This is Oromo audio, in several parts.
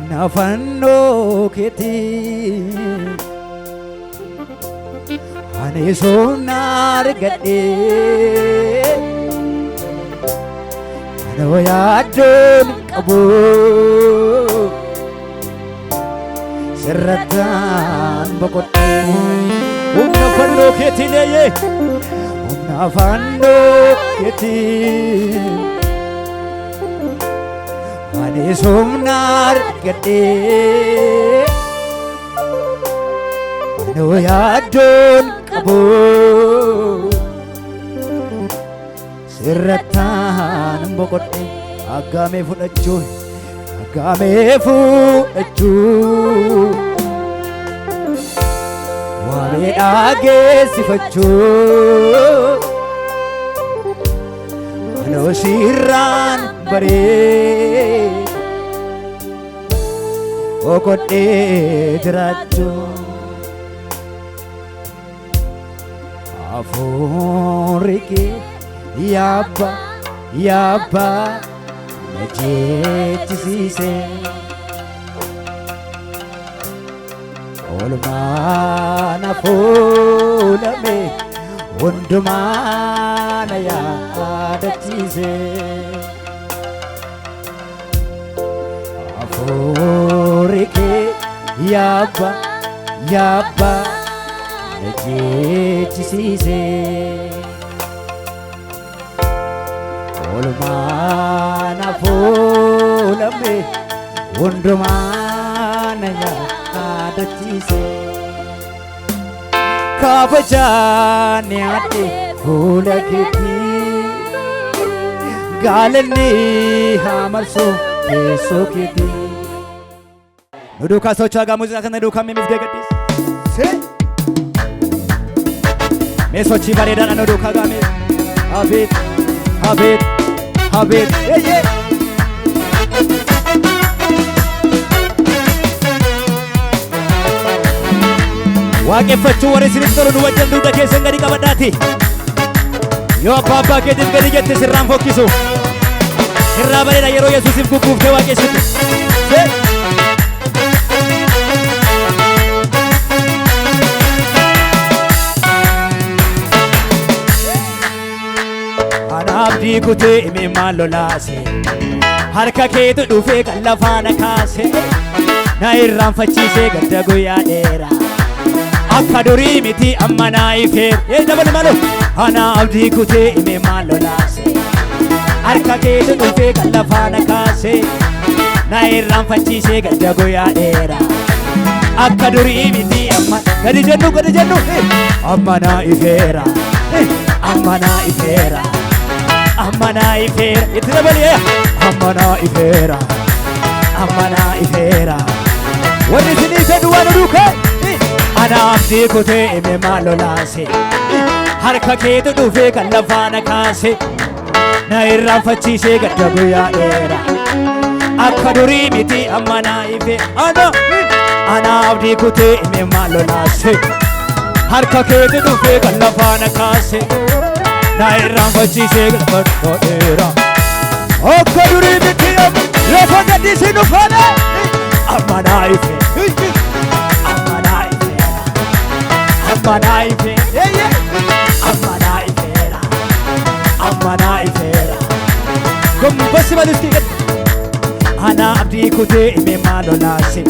humna fannoo keetii ani somna argadhee anoo yaaddoon qabu sirrattaan boqodhee humna fannoo keetii leeyye humna fannoo keetii ani somna argadhee anoo yaaddoon qabu sirrattaan boqodhee aggaamee fudhachuun waamee dhageessifachuun anoo sirraan baree boqodhee jiraachuun hafuurri kee yaabba yaabba na jeechisiise oolmaa na fuudhame hundumaa na yaadachiise hafuurri kee yaabba yaabba na jeechisiise oolmaa na fuudhame hundumaa na yaadachiise kabajaan yaadde fuula keetii gaalanni haa marsu teessoo keetii nu duukaa socho'aa muuziqaa kana duukaa mimis geeggadhiis mee sochii bareedaadha nu duukaa gaamee abeet abeet abeet yeeyye waaqeffachuu warri isiniif tolu nu wajjin dugda keessan gadi qabadhaati yoo abbaa abbaa keetiif gadi jette sirraan fokkisu irraa bareeda yeroo yesuusiif gugguuftee waaqessitu abdii kutee imimmaan lolaase harka keetu dhufee kan lafaana kaase na irraanfachiisee gadda guyyaa dheeraa akka durii miti amma naa ifeer dabali malo ana abdii kutee imimmaan lolaase harka keetu dhufee kan lafaana kaase na irraanfachiisee gadda guyyaa dheeraa akka durii miti amma gadi jennu amma naa ifeera amma naa ifeera Amana ifera itirabalia amana ifera wani sinise duwanu duke ana abdi kote ime malolase harka keetu dhufe kan lafaana kaase na irraanfachiise gadda guyyaa dheeraa akka durii miti amana ife ana abdi kote ime malolase harka keetu dhufe kan lafaana kaase na irraanfachiise gadda dheeraa akka durii miti lafa gadhiisi dhufane amana ife amana ifera gombasi balisti ana abdi kute ime malolase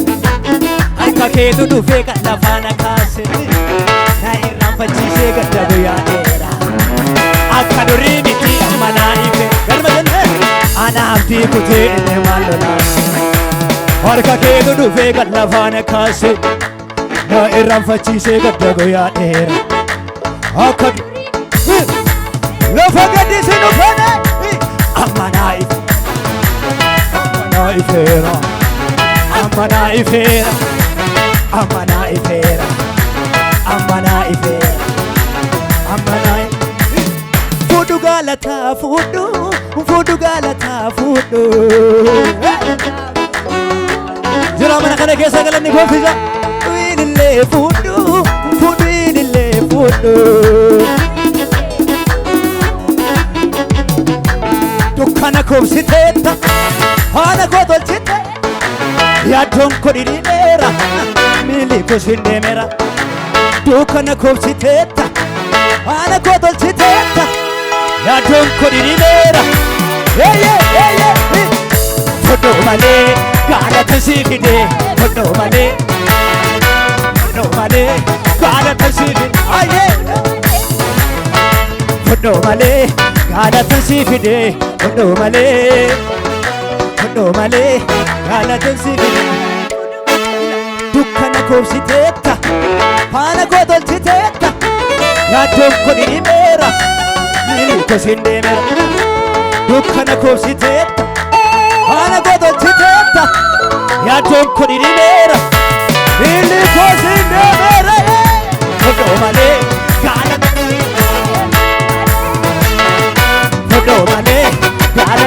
harka keetu dhufe kan lafaana kaase na irraanfachiise gadda guyyaa dheeraa akka durii miti amana ife ana abdi kute ime malolase harka keetu dhufe kan lafaana kaase na irraanfachiise gadda guyyaa dheeraa akka lafa gadhiisi dhufane amana ifera fuudhu gaalataa fuudhu jira mana kana keessa galanni goofisa illee fuudhu dukkana koobsiteetta haana koo tolchite yaaddu kodinera mili kusindemera dukana kopsiteta ana kodolchiteta yadon kodinera fodo male gara tasifide fodo male gara tasifide fodo male gara tasifide fodo male gara tasifide dukkana kopsiteta ana kodolchiteta yadon kodinera mili kusindemera dukkana kopsiteta ana godolchiteta yadon kodinera mili kusindemera fodo male gara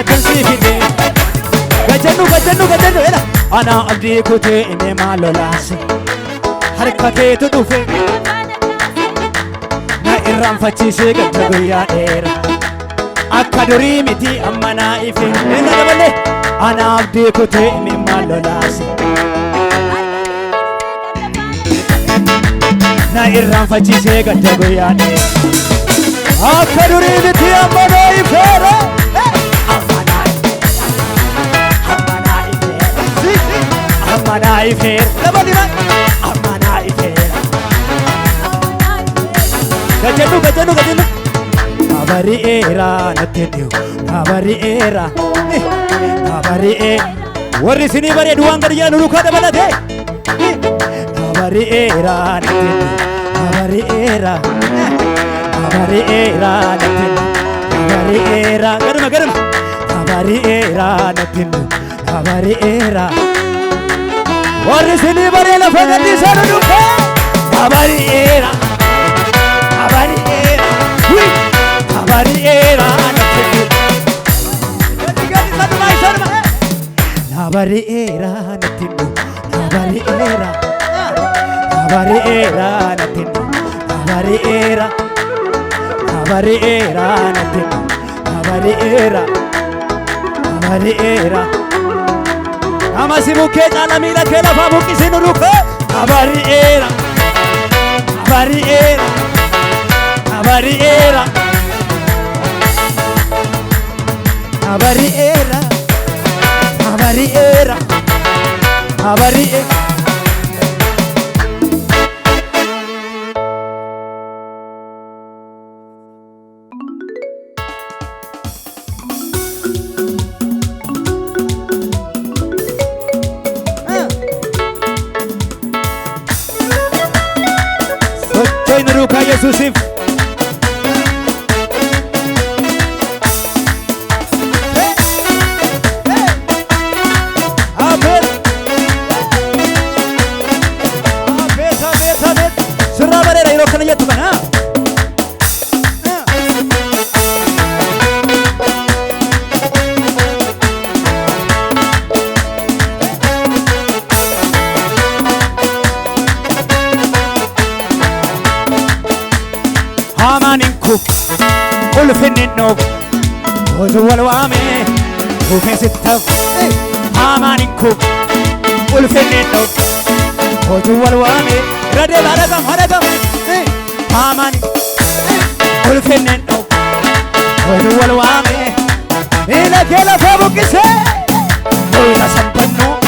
tasifide gajanu ela ana abdi kute ine malolase harkate tu dufe na irram fachise gajanu ya era akaduri miti amana ife ena dabale ana abdi kute ine malolase na irram fachise gajanu ya era akaduri miti amana ife amana ife labadina amana ife gajanu abari era natenyo abari era warri sini bare duwan garja nuru kada balate abari era natenyo abari era natenyo abari era garma abari era natenyo abari era warri sini bare la fagati sanu dufe abari era natenyo gadi sanu mai sarma abari era natenyo abari era natenyo abari era amasi buke jala mila kela fa buki sinuruko abari era Nuruka Yesusif Amen Surra bare rai rokana yetu kana Hamaninku ulfinninno ozu walwame ufesittaf Hamaninku ulfinninno ozu walwame rade baragam Hamani ulfinninno ozu walwame ila kela fabukise oza sampanno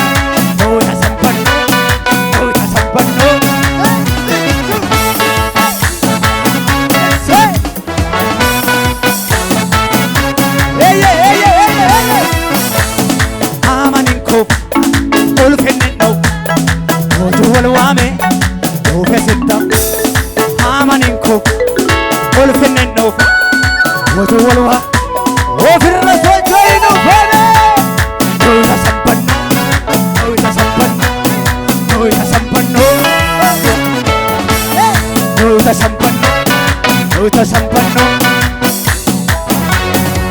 Sampanno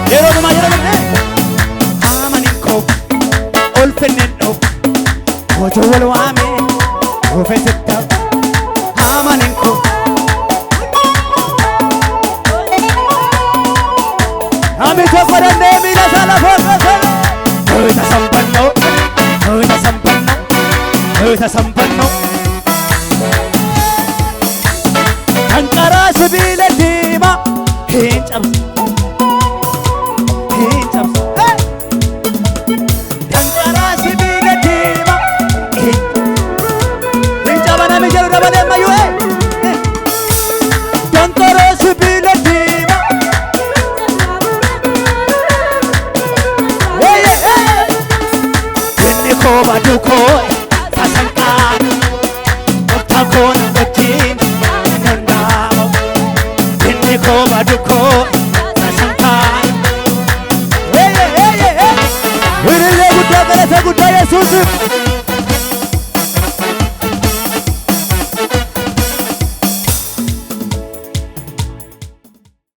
Yeroo Amaninko olfennenno Wojo walwaame ofesitta Amaninko Ami tokkodande miila sala fokkosala Oita sampanno tasampanno Ankara sibila dima Hinchams Hinchams Ankara sibila dima Hinchama na mijaru dabale mayu Ankara sibila dima Inni ko badu ko tasanka Otakon wajin nandamo Inni ko badu ko tasanka Hey Wirille gudda galata gudda Yesus